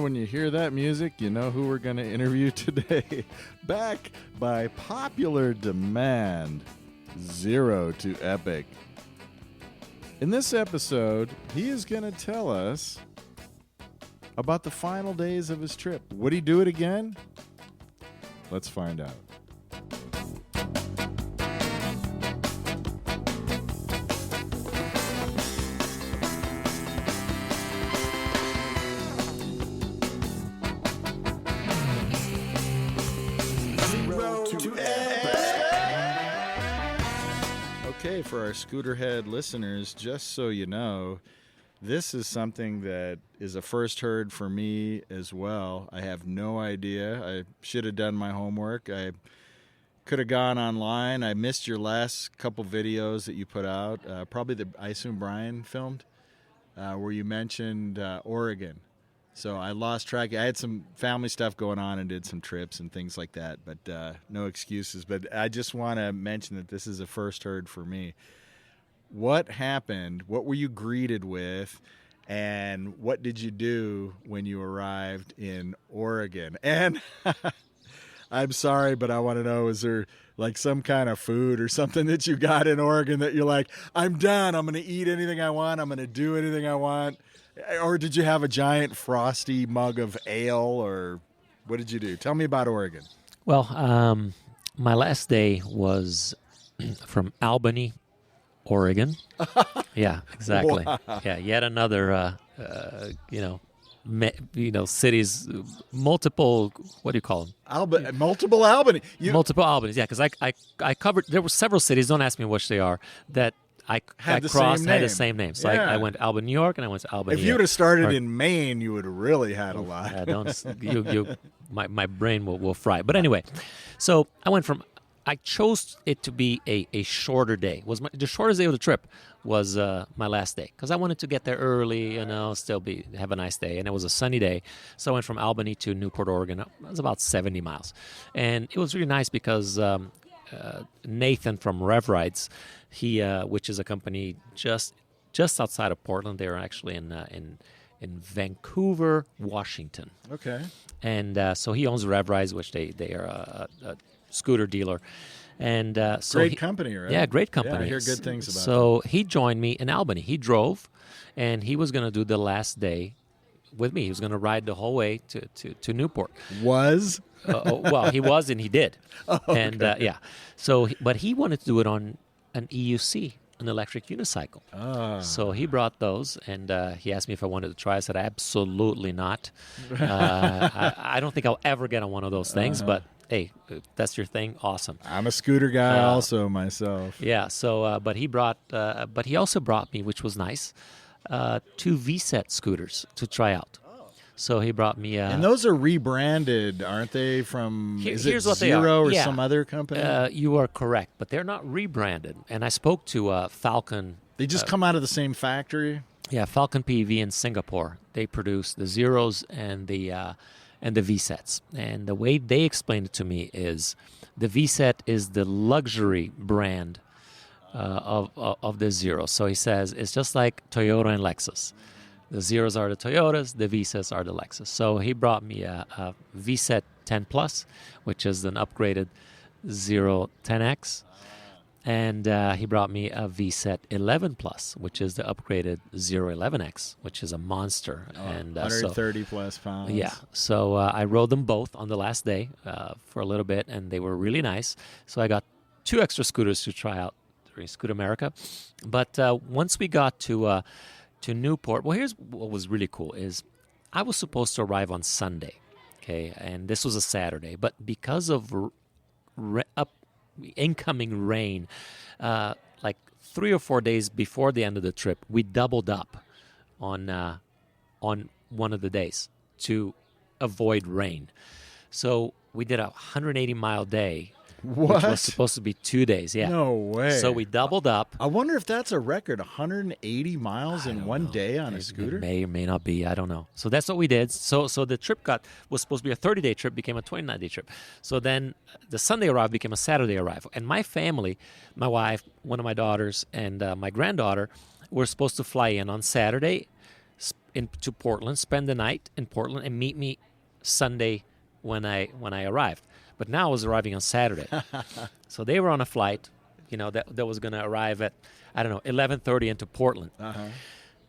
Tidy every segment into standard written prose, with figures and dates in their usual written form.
when you hear that music, you know who we're going to interview today. Back by popular demand, Zero to Epic. In this episode, he is going to tell us about the final days of his trip. Would he do it again? Let's find out. Okay, for our Scooterhead listeners, just so you know, this is something that is a first heard for me as well. I have no idea. I should have done my homework. I could have gone online. I missed your last couple videos that you put out, probably I assume Brian filmed, where you mentioned Oregon. So I lost track. I had some family stuff going on and did some trips and things like that, but no excuses. But I just want to mention that this is a first heard for me. What happened? What were you greeted with? And what did you do when you arrived in Oregon? And I'm sorry, but I want to know, is there like some kind of food or something that you got in Oregon that you're like, I'm done. I'm going to eat anything I want. I'm going to do anything I want. Or did you have a giant frosty mug of ale, or what did you do? Tell me about Oregon. Well, my last day was from Albany, Oregon. Yeah, exactly. Wow. Yeah, yet another, cities, multiple. What do you call them? Multiple Albany. Multiple Albanies. Yeah, because I covered. There were several cities. Don't ask me which they are. That I crossed had the same name. So I went to Albany, New York, and I went to Albany. If you would have started in Maine, you would have really had a lot. My brain will fry. But anyway, so I chose it to be a shorter day. The shortest day of the trip was my last day because I wanted to get there early, still have a nice day. And it was a sunny day. So I went from Albany to Newport, Oregon. It was about 70 miles. And it was really nice because Nathan from Rev Rides, which is a company just outside of Portland. They're actually in Vancouver, Washington. Okay. And so he owns Rev Rides, which they are a scooter dealer. And great company, right? Yeah, great company. Yeah, I hear good things about it. So he joined me in Albany. He drove, and he was going to do the last day with me. He was going to ride the whole way to Newport. Was? Well, he was and he did. Oh, okay. And So, but he wanted to do it on an EUC, an electric unicycle. So he brought those, and he asked me if I wanted to try. I said, absolutely not. I don't think I'll ever get on one of those things, but hey, if that's your thing, awesome. I'm a scooter guy also myself. Yeah, so, but he also brought me, which was nice, 2 VSETT scooters to try out. So he brought me... and those are rebranded, aren't they, from is it Zero or some other company? You are correct, but they're not rebranded. And I spoke to Falcon. They just come out of the same factory? Yeah, Falcon PV in Singapore. They produce the Zeros and the VSETTs. And the way they explained it to me is the VSETT is the luxury brand of the Zero. So he says it's just like Toyota and Lexus. The Zeros are the Toyotas, the VSETTs are the Lexus. So he brought me a VSETT 10 Plus, which is an upgraded Zero 10X. And he brought me a VSETT 11 Plus, which is the upgraded Zero 11X, which is a monster. And 130 plus pounds. Yeah. So I rode them both on the last day for a little bit, and they were really nice. So I got 2 extra scooters to try out during Scoot America. But once we got to Newport, well, here's what was really cool is I was supposed to arrive on Sunday, okay, and this was a Saturday, but because of incoming rain, like 3 or 4 days before the end of the trip, we doubled up on one of the days to avoid rain. So we did a 180-mile day. What? Which was supposed to be 2 days, yeah. No way. So we doubled up. I wonder if that's a record, 180 miles in one day on a scooter? It may or may not be. I don't know. So that's what we did. So the trip was supposed to be a 30-day trip, became a 29-day trip. So then the Sunday arrival became a Saturday arrival. And my family, my wife, one of my daughters, and my granddaughter were supposed to fly in on Saturday into Portland, spend the night in Portland, and meet me Sunday when I arrived. But now I was arriving on Saturday. So they were on a flight, that was going to arrive at, 11:30 into Portland.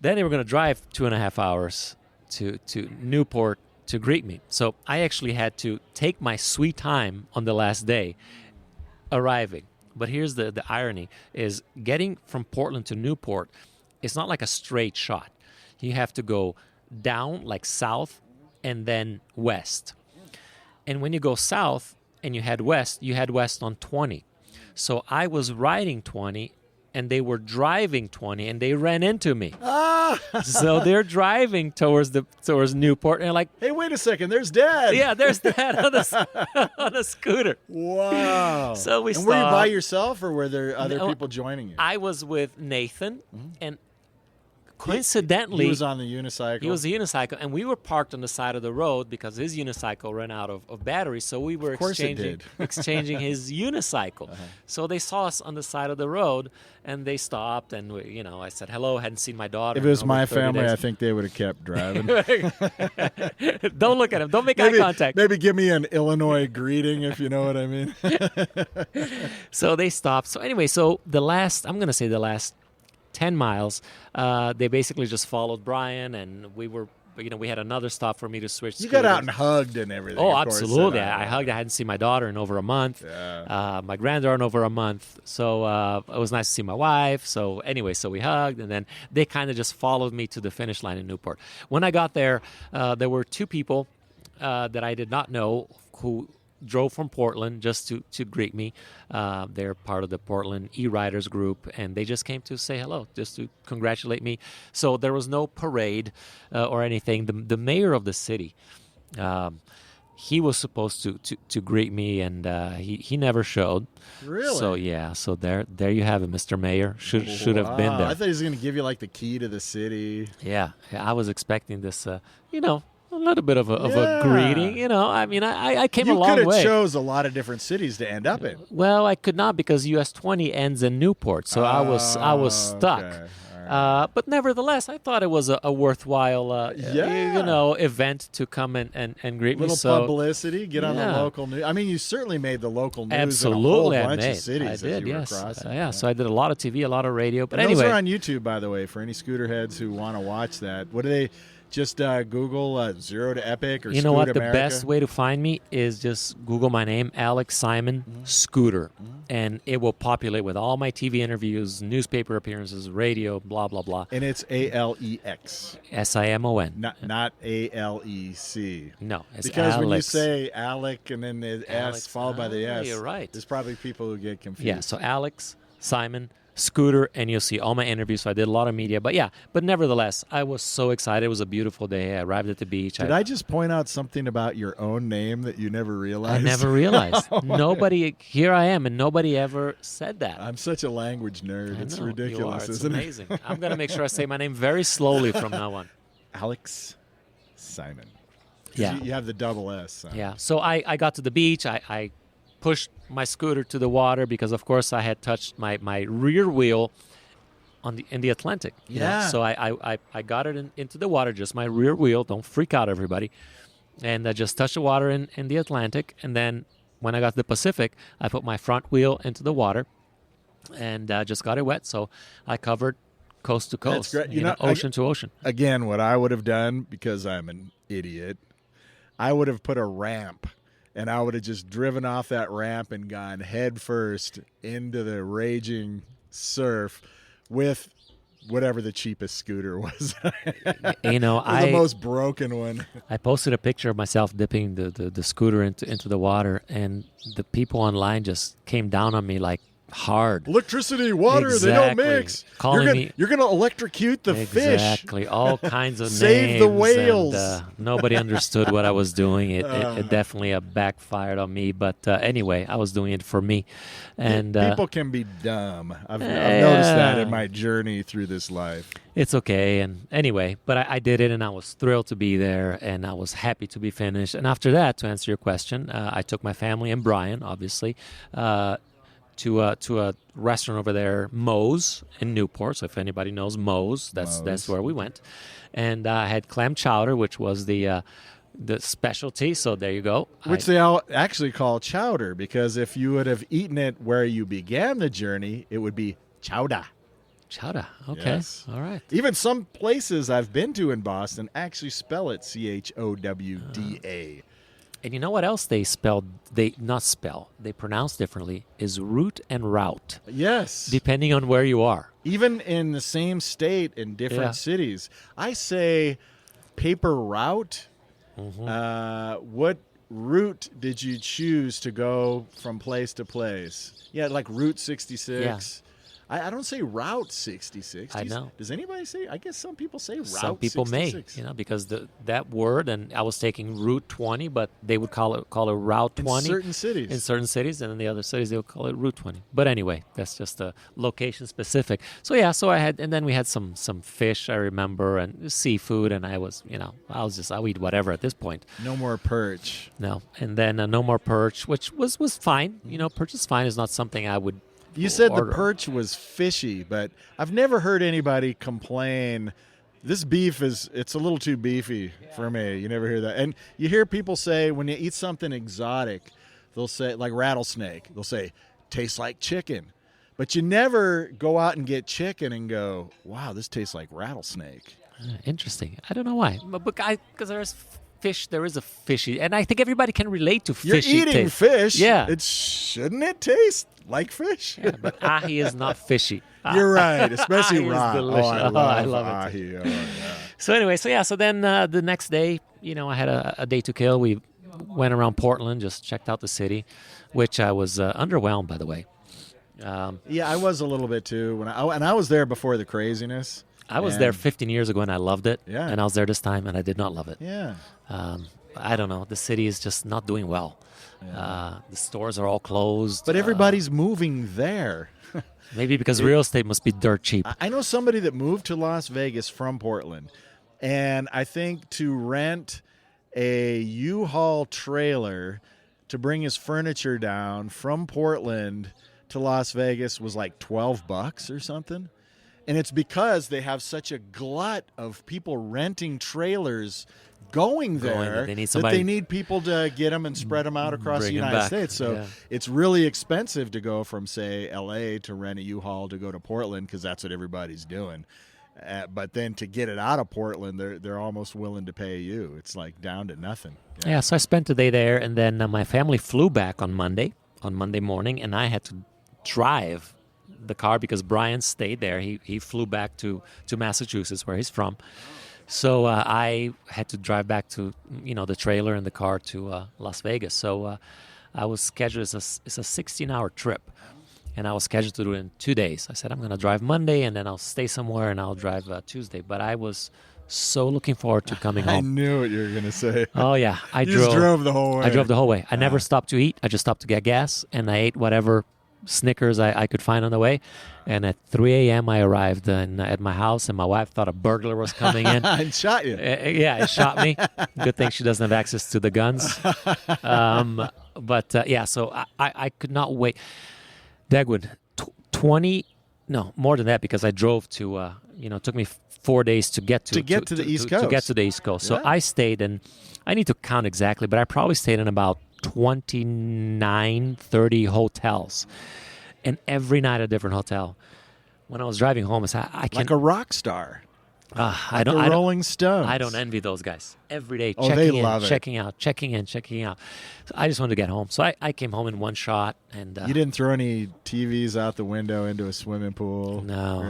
Then they were going to drive 2.5 hours to Newport to greet me. So I actually had to take my sweet time on the last day arriving. But here's the irony, is getting from Portland to Newport, it's not like a straight shot. You have to go down, like south, and then west. And when you go south and you head west on 20. So I was riding 20, and they were driving 20, and they ran into me. So they're driving towards Newport, and they're like, "Hey, wait a second, there's Dad." Yeah, there's Dad on a scooter. Wow. So we stopped. Were you by yourself, or were there other people joining you? I was with Nathan, and coincidentally, he was on the unicycle. He was a unicycle, and we were parked on the side of the road because his unicycle ran out of batteries. So we were exchanging his unicycle. So they saw us on the side of the road, and they stopped, and I said hello. Hadn't seen my daughter. If it was my family, I think they would have kept driving. Don't look at him. Don't make eye contact. Maybe give me an Illinois greeting, if you know what I mean. So they stopped. So anyway, I'm going to say the last 10 miles, they basically just followed Brian, and we had another stop for me to switch. You got out and hugged and everything. Oh, absolutely. I hugged. I hadn't seen my daughter in over a month, my granddaughter in over a month. So it was nice to see my wife. So anyway, we hugged, and then they kind of just followed me to the finish line in Newport. When I got there, there were two people that I did not know who drove from Portland just to greet me. They're part of the Portland E-Riders group, and they just came to say hello, just to congratulate me. So there was no parade or anything. The mayor of the city, he was supposed to greet me, and he never showed. Really? So yeah, so there you have it, Mr. Mayor. Should have been there. I thought he was going to give you like the key to the city. Yeah, I was expecting this, a little bit of a greeting, I came a long way. You could have chose a lot of different cities to end up in. Well, I could not, because US 20 ends in Newport, so I was stuck. Okay. Right. But nevertheless, I thought it was a worthwhile, event to come and greet me. Little publicity, get on the local news. I mean, you certainly made the local news Absolutely, in a whole bunch of cities I did, that you yes. were crossing. So I did a lot of TV, a lot of radio. But and anyway, those are on YouTube, by the way, for any scooter heads who want to watch that. What do they? Just Google Zero to Epic or you know what? Scoot America? The best way to find me is just Google my name, Alex Simon Scooter, and it will populate with all my TV interviews, newspaper appearances, radio, blah blah blah. And it's ALEX. SIMON. Not ALEC. No, it's because Alex. when you say Alec and then the Alex, S followed by the S, you're right. There's probably people who get confused. Yeah, so Alex Simon Scooter, and you'll see all my interviews. So I did a lot of media, but nevertheless, I was so excited. It was a beautiful day. I arrived at the beach. Did I just point out something about your own name that you never realized? I never realized. Nobody, here I am, and nobody ever said that. I'm such a language nerd. It's ridiculous, it's isn't amazing. I'm going to make sure I say my name very slowly from now on. Alex Simon. Yeah. You have the double S. So. Yeah. So I got to the beach. I pushed my scooter to the water because, of course, I had touched my rear wheel in the Atlantic. Yeah. So I got it into the water, just my rear wheel. Don't freak out, everybody. And I just touched the water in the Atlantic. And then when I got to the Pacific, I put my front wheel into the water and just got it wet. So I covered coast to coast, That's great. Ocean to ocean. Again, what I would have done, because I'm an idiot, I would have put a ramp. And I would have just driven off that ramp and gone head first into the raging surf with whatever the cheapest scooter was. The most broken one. I posted a picture of myself dipping the scooter into the water, and the people online just came down on me like hard. Electricity, water, exactly. They don't mix. You're gonna electrocute the fish. Exactly. All kinds of Save names. the whales. And, nobody understood what I was doing. It definitely backfired on me. But anyway, I was doing it for me. And people can be dumb. I've noticed that in my journey through this life. It's okay. And anyway, but I did it, and I was thrilled to be there, and I was happy to be finished. And after that, to answer your question, I took my family and Brian, obviously, to a restaurant over there, Moe's in Newport. So if anybody knows Moe's, that's where we went. And I had clam chowder, which was the specialty. So there you go. Which they all actually call chowder, because if you would have eaten it where you began the journey, it would be chowder. Chowder. Okay. Yes. All right. Even some places I've been to in Boston actually spell it CHOWDA. And you know what else they pronounce differently is route and route. Yes. Depending on where you are. Even in the same state in different cities. I say paper route. Mm-hmm. What route did you choose to go from place to place? Yeah, like Route 66. Yeah. I don't say Route 66. I know. Does anybody say? I guess some people say Route 66. Some people may, because that word, and I was taking Route 20, but they would call it Route 20. In certain cities. In certain cities, and in the other cities, they would call it Route 20. But anyway, that's just a location specific. So yeah, and then we had some fish, I remember, and seafood, and I'll eat whatever at this point. No more perch. No. And then no more perch, which was fine. Perch is fine. It's not something I would You said order. The perch was fishy, but I've never heard anybody complain, this beef it's a little too beefy for me. You never hear that. And you hear people say when you eat something exotic, they'll say, like rattlesnake, they'll say, tastes like chicken. But you never go out and get chicken and go, wow, this tastes like rattlesnake. Interesting. I don't know why. Because there is a fishy, and I think everybody can relate to fishy. You're eating taste. fish. Yeah. Shouldn't it taste like fish? Yeah, but ahi is not fishy. You're right, especially ahi raw. Is delicious. I love ahi. it. Oh, yeah. So anyway, so then the next day, I had a day to kill. We went around Portland, just checked out the city, which I was underwhelmed, by the way. Yeah, I was a little bit too. And I was there before the craziness. I was there 15 years ago, and I loved it. Yeah. And I was there this time, and I did not love it. Yeah. I don't know. The city is just not doing well. Yeah. The stores are all closed. But everybody's moving there. Maybe because real estate must be dirt cheap. I know somebody that moved to Las Vegas from Portland, and I think to rent a U-Haul trailer to bring his furniture down from Portland to Las Vegas was like $12 or something. And it's because they have such a glut of people renting trailers going there that they need people to get them and spread them out across the United States. So it's really expensive to go from, say, L.A. to rent a U-Haul to go to Portland because that's what everybody's doing. But then to get it out of Portland, they're almost willing to pay you. It's like down to nothing. Yeah, so I spent the day there, and then my family flew back on Monday morning, and I had to drive the car because Brian stayed there. He flew back to Massachusetts, where he's from. So I had to drive back to the trailer and the car to Las Vegas. So I was scheduled. It's a 16-hour trip, and I was scheduled to do it in 2 days. I said I'm going to drive Monday, and then I'll stay somewhere, and I'll drive Tuesday. But I was so looking forward to coming home. I knew what you were going to say. Oh yeah, I drove the whole way. I drove the whole way. I never stopped to eat. I just stopped to get gas, and I ate whatever Snickers I could find on the way. And at 3 a.m. I arrived at my house, and my wife thought a burglar was coming in. And shot you. Yeah, it shot me. Good thing she doesn't have access to the guns. So I could not wait. Dagwood, 20, no, more than that, because I drove to, it took me 4 days to get to the East Coast. To get to the East Coast. So I stayed in, I need to count exactly, but I probably stayed in about 29, 30 hotels, and every night a different hotel. When I was driving home, I said, I can't. Like a rock star. Rolling Stones. I don't envy those guys. Every day, checking out. So I just wanted to get home. So I came home in one shot. And you didn't throw any TVs out the window into a swimming pool? No.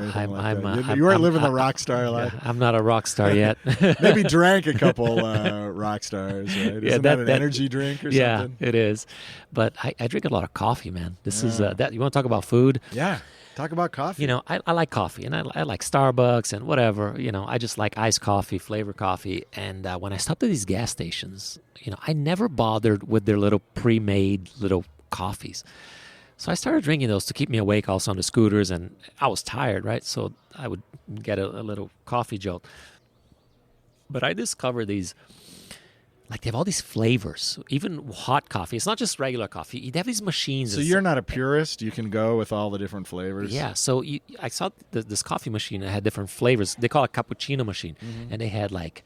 You weren't living the rock star life? Yeah, I'm not a rock star yet. Maybe drank a couple rock stars, right? Isn't that an energy drink or something? Yeah, it is. But I drink a lot of coffee, man. This is that. You want to talk about food? Yeah. Talk about coffee. I like coffee, and I like Starbucks and whatever. I just like iced coffee, flavor coffee. And when I stopped at these gas stations, I never bothered with their little pre-made little coffees. So I started drinking those to keep me awake also on the scooters, and I was tired, right? So I would get a little coffee jolt. But I discovered these like they have all these flavors, even hot coffee. It's not just regular coffee. They have these machines. So you're not a purist. You can go with all the different flavors. Yeah. So I saw this coffee machine that had different flavors. They call it a cappuccino machine, and they had like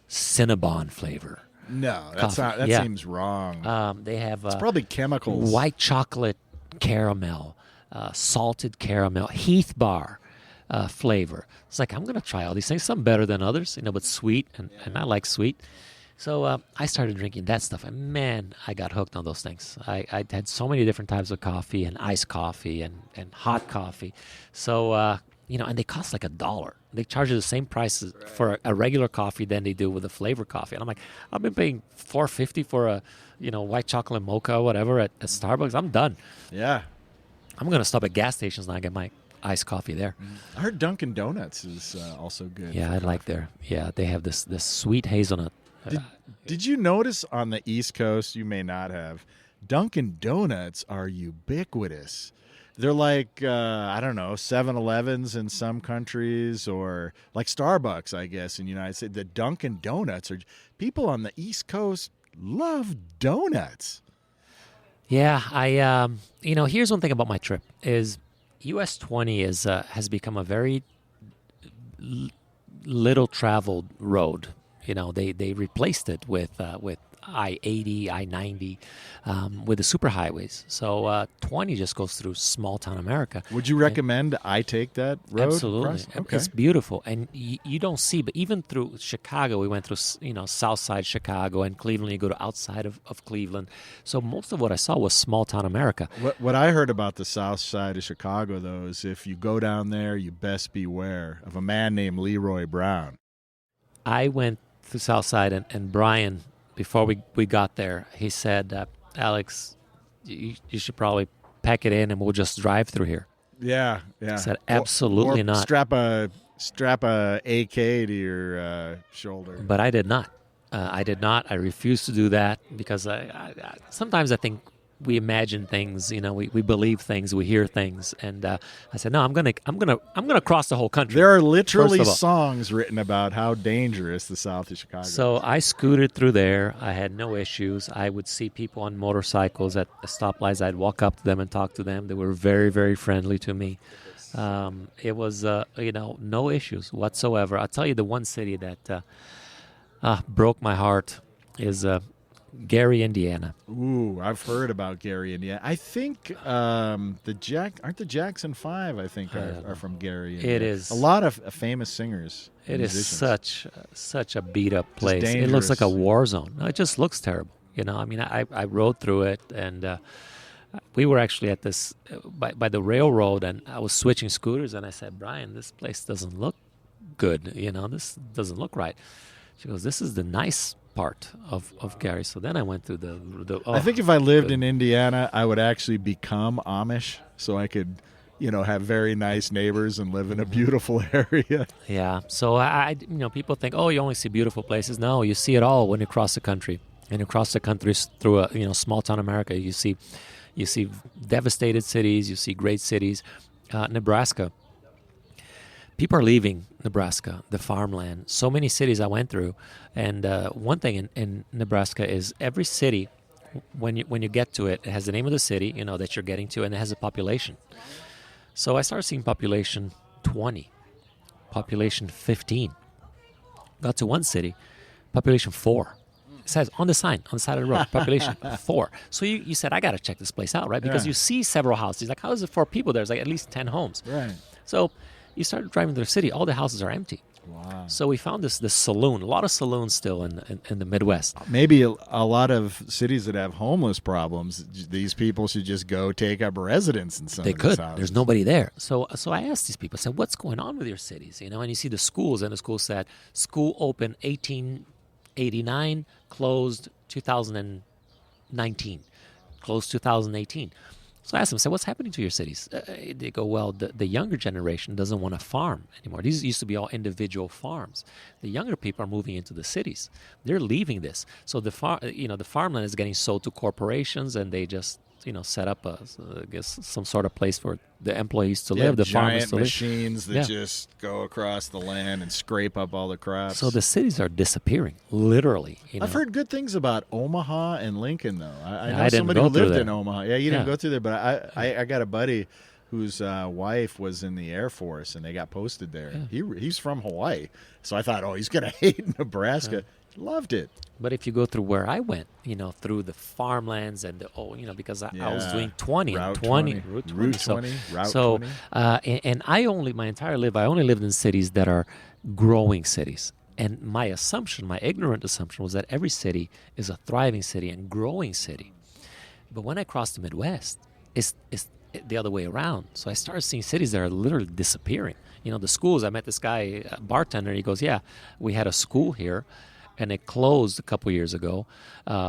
Cinnabon flavor. No, that seems wrong. They have it's probably chemicals. White chocolate caramel, salted caramel, Heath bar flavor. It's like, I'm going to try all these things. Some better than others, but sweet, and I like sweet. So I started drinking that stuff, and man, I got hooked on those things. I had so many different types of coffee, and iced coffee, and hot coffee. So, and they cost like $1. They charge you the same price for a regular coffee than they do with a flavor coffee. And I'm like, I've been paying $4.50 for a, white chocolate mocha or whatever at Starbucks. I'm done. Yeah. I'm going to stop at gas stations now and get my iced coffee there. I heard Dunkin' Donuts is also good. Yeah, they have this sweet hazelnut. Did you notice on the East Coast, you may not have, Dunkin' Donuts are ubiquitous. They're like, 7-Elevens in some countries, or like Starbucks, I guess, in the United States. The Dunkin' Donuts are, people on the East Coast love donuts. Yeah, here's one thing about my trip is US 20 has become a very little traveled road. They replaced it with I-80, I-90, with the superhighways. So 20 just goes through small town America. Would you recommend I take that road? Absolutely. Okay. It's beautiful. And you don't see, but even through Chicago, we went through, south side Chicago, and Cleveland, you go to outside of Cleveland. So most of what I saw was small town America. What I heard about the south side of Chicago, though, is if you go down there, you best beware of a man named Leroy Brown. I went to south side, and Brian, before we got there, he said, Alex, you should probably pack it in and we'll just drive through here. Yeah. I said, absolutely or not. Strap a AK to your shoulder. But I did not. I refused to do that because I sometimes I think we imagine things, we believe things, we hear things, and I said, no, I'm gonna cross the whole country. There are literally songs written about how dangerous the south of Chicago is. So I scooted through there. I had no issues. I would see people on motorcycles at the stoplights. I'd walk up to them and talk to them. They were very, very friendly to me. It was, no issues whatsoever. I'll tell you the one city that broke my heart is Gary, Indiana. Ooh, I've heard about Gary, Indiana. I think aren't the Jackson 5, I think, are from Gary, Indiana. It is. A lot of famous singers. It musicians. is such a beat-up place. Dangerous. It looks like a war zone. It just looks terrible. I rode through it, and we were actually at this, by the railroad, and I was switching scooters, and I said, Brian, this place doesn't look good. This doesn't look right. She goes, this is the nice part of Gary. So then I went through I think if I lived in Indiana, I would actually become Amish so I could, have very nice neighbors and live in a beautiful area. Yeah. So I people think, oh, you only see beautiful places. No, you see it all when you cross the country. And you cross the country through a small town America. You see devastated cities. You see great cities. Nebraska. People are leaving Nebraska, the farmland. So many cities I went through, and one thing in Nebraska is every city, when you get to it, it has the name of the city, that you're getting to, and it has a population. So I started seeing population 20, population 15. Got to one city, population 4. It says on the sign, on the side of the road, population 4. So you said, I got to check this place out, right? Because you see several houses. Like, how is it 4 people? There's like at least 10 homes. Right. So you started driving through the city, all the houses are empty. Wow. So we found this saloon, a lot of saloons still in the Midwest. Maybe a lot of cities that have homeless problems, these people should just go take up residence in some of these houses. They could. There's nobody there. So I asked these people, I said, what's going on with your cities? And you see the schools, and the school said, school opened 1889, closed 2019, closed 2018. So I asked them, I said, what's happening to your cities? They go, well, the younger generation doesn't want to farm anymore. These used to be all individual farms. The younger people are moving into the cities. They're leaving this. So the farmland is getting sold to corporations, and they just set up I guess some sort of place for the employees to live, the farmers to live. Giant machines that just go across the land and scrape up all the crops. So the cities are disappearing, literally. I've heard good things about Omaha and Lincoln, though. I know I didn't somebody go who through lived there. in Omaha. Yeah, you didn't go through there, but I got a buddy whose wife was in the Air Force, and they got posted there. Yeah. He's from Hawaii, so I thought, he's going to hate Nebraska. Loved it. But if you go through where I went, through the farmlands and because I was doing 20 Route and 20, 20. Route 20. Route 20, Route 20. And I my entire life, I only lived in cities that are growing cities. And my ignorant assumption was that every city is a thriving city and growing city. But when I crossed the Midwest, it's the other way around. So I started seeing cities that are literally disappearing. The schools, I met this guy, a bartender, he goes, yeah, we had a school here, and it closed a couple years ago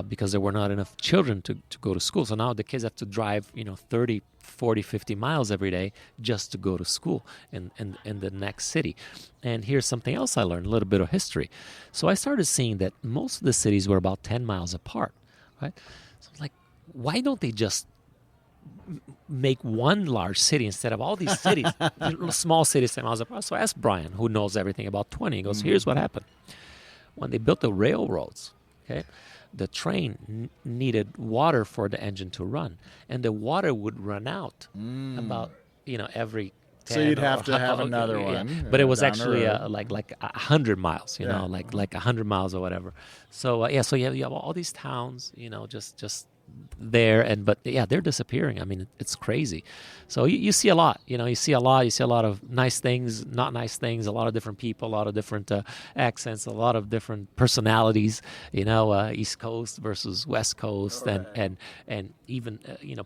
because there were not enough children to go to school. So now the kids have to drive, 30, 40, 50 miles every day just to go to school in the next city. And here's something else I learned, a little bit of history. So I started seeing that most of the cities were about 10 miles apart, right? So I was like, why don't they just make one large city instead of all these cities, small cities 10 miles apart? So I asked Brian, who knows everything about 20. He goes, here's what happened. When they built the railroads, the train needed water for the engine to run, and the water would run out about every 10. So you'd have to have another one. Yeah. But it was actually like 100 miles, like 100 miles or whatever. So so you have all these towns, just there, but they're disappearing. I mean, it's crazy. So you see a lot, you see a lot of nice things, not nice things, a lot of different people, a lot of different accents, a lot of different personalities, East Coast versus West Coast, and even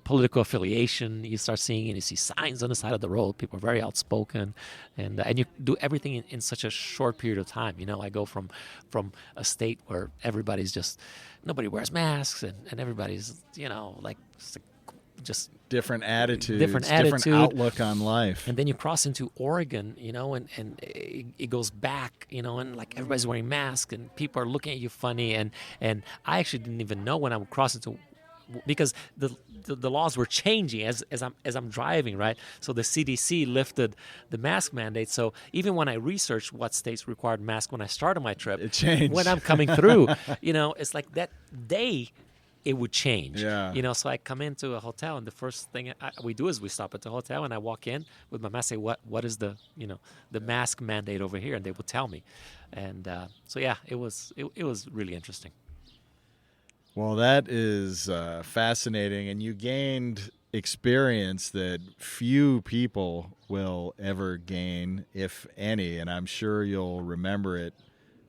political affiliation. You start seeing, and you see signs on the side of the road. People are very outspoken, and you do everything in such a short period of time. I go from a state where everybody's just, nobody wears masks, and everybody's, just different attitudes, different outlook on life. And then you cross into Oregon, and it goes back, and like everybody's wearing masks, and people are looking at you funny, and I actually didn't even know when I would cross into, because the laws were changing as I'm driving, right? So the CDC lifted the mask mandate. So even when I researched what states required masks when I started my trip, it changed. When I'm coming through, it's like that day it would change. Yeah. So I come into a hotel, and the first thing we do is we stop at the hotel, and I walk in with my mask, say, what is the mask mandate over here? And they will tell me. And it was really interesting. Well, that is fascinating, and you gained experience that few people will ever gain, if any, and I'm sure you'll remember it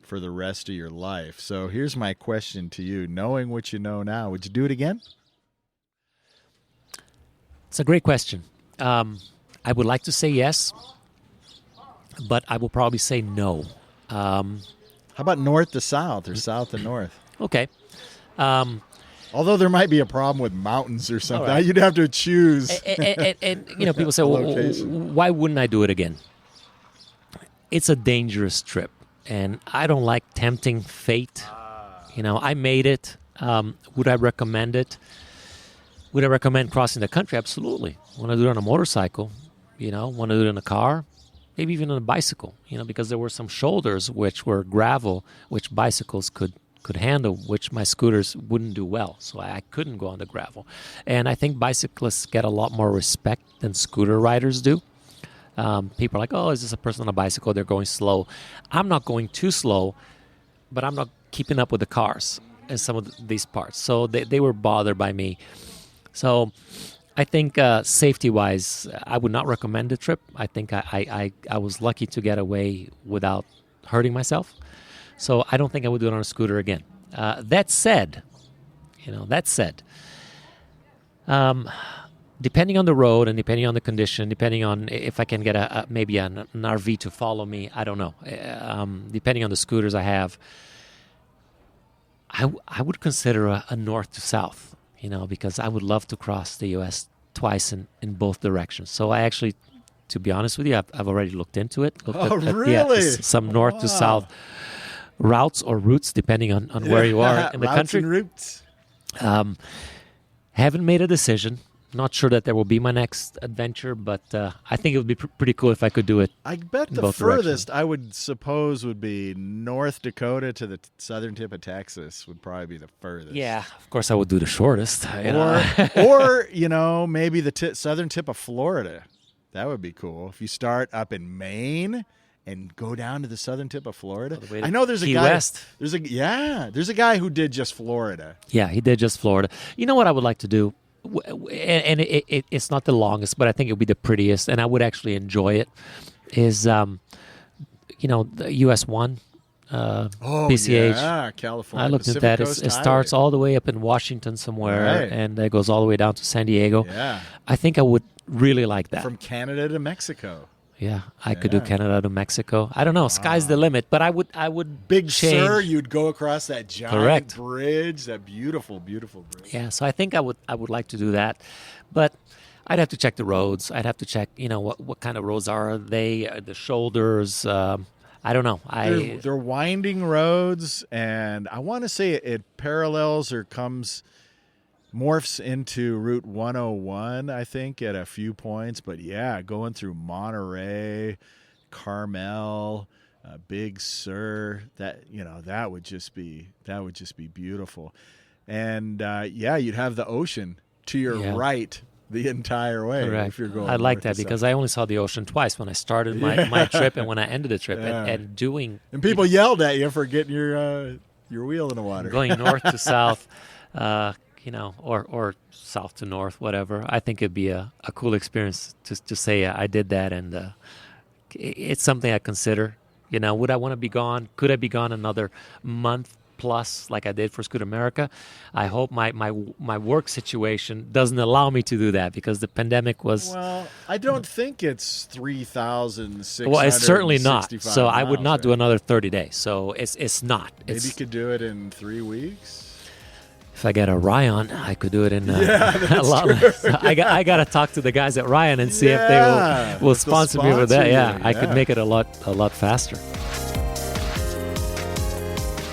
for the rest of your life. So here's my question to you. Knowing what you know now, would you do it again? It's a great question. I would like to say yes, but I will probably say no. How about north to south or south to north? Okay. Although there might be a problem with mountains or something. Right. You'd have to choose. And people say, well, why wouldn't I do it again? It's a dangerous trip, and I don't like tempting fate. I made it. Would I recommend it? Would I recommend crossing the country? Absolutely. Want to do it on a motorcycle? Want to do it in a car? Maybe even on a bicycle? Because there were some shoulders which were gravel, which bicycles could handle, which my scooters wouldn't do well. So I couldn't go on the gravel. And I think bicyclists get a lot more respect than scooter riders do. People are like, oh, is this a person on a bicycle? They're going slow. I'm not going too slow, but I'm not keeping up with the cars in some of these parts. So they were bothered by me. So I think safety-wise, I would not recommend the trip. I think I was lucky to get away without hurting myself. So I don't think I would do it on a scooter again. That said, depending on the road and depending on the condition, depending on if I can get maybe an RV to follow me, I don't know. Depending on the scooters I have, I would consider a north to south, because I would love to cross the U.S. twice in both directions. So I actually, to be honest with you, I've already looked into it. Really? Some north to south routes or routes, depending on where you are in the country. Routes and routes. Haven't made a decision. Not sure that there will be my next adventure, but I think it would be pretty cool if I could do it. I bet in the both furthest directions. I would suppose would be North Dakota to the southern tip of Texas would probably be the furthest. Yeah, of course I would do the shortest. You know? Or maybe the southern tip of Florida. That would be cool. If you start up in Maine and go down to the southern tip of Florida. All the way to I know there's a Key guy. West. There's a guy who did just Florida. Yeah, he did just Florida. You know what I would like to do? And it's not the longest, but I think it would be the prettiest, and I would actually enjoy it, is, the US 1, PCH. Yeah, California. I looked Pacific at that. Coast It starts Highway. all the way up in Washington somewhere, Right. and it goes all the way down to San Diego. Yeah. I think I would really like that. From Canada to Mexico. Yeah, I could do Yeah. Canada to Mexico. I don't know. Sky's the limit, but I would Big change. Sur, you'd go across that giant Correct. bridge, that beautiful, beautiful bridge. Yeah, so I think I would like to do that, but I'd have to check the roads. I'd have to check, what kind of roads are they, the shoulders. I don't know. They're winding roads, and I want to say it parallels or morphs into Route 101, I think, at a few points. But yeah, going through Monterey, Carmel, Big Sur, that would just be beautiful. And you'd have the ocean to your right the entire way. Correct. If you're going I like north that to because south. I only saw the ocean twice, when I started my trip and when I ended the trip. Yeah. And doing And people yelled at you for getting your wheel in the water. going north to south, or south to north, whatever. I think it'd be a cool experience to say I did that, and it's something I consider. Would I want to be gone? Could I be gone another month plus like I did for Scoot America? I hope my work situation doesn't allow me to do that, because the pandemic was... Well, I don't think it's 3,665. Well, it's certainly not. So I would miles, not do right? another 30 days. So it's not. Maybe you could do it in 3 weeks. If I get a Ryan, I could do it in that's a lot less. I got to talk to the guys at Ryan and see if they will if they'll sponsor me with that. sponsor Yeah, you, I could yeah. make it a lot faster.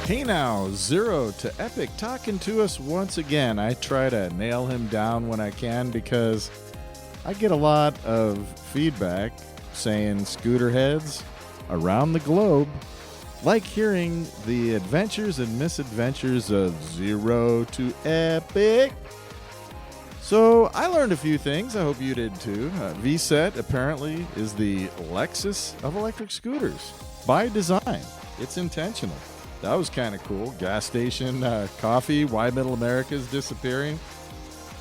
Hey now, Zero to Epic talking to us once again. I try to nail him down when I can because I get a lot of feedback saying scooter heads around the globe like hearing the adventures and misadventures of Zero to Epic. So I learned a few things. I hope you did too. VSETT apparently is the Lexus of electric scooters by design. It's intentional. That was kind of cool. Gas station coffee, why Middle America is disappearing.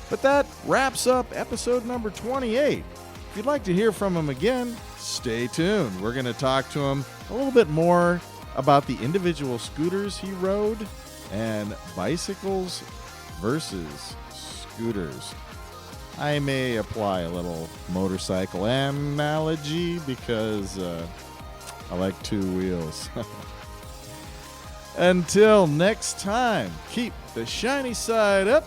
But that wraps up episode number 28. If you'd like to hear from him again, stay tuned. We're going to talk to him a little bit more about the individual scooters he rode and bicycles versus scooters. I may apply a little motorcycle analogy because I like 2 wheels. Until next time, keep the shiny side up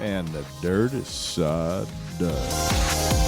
and the dirty side up.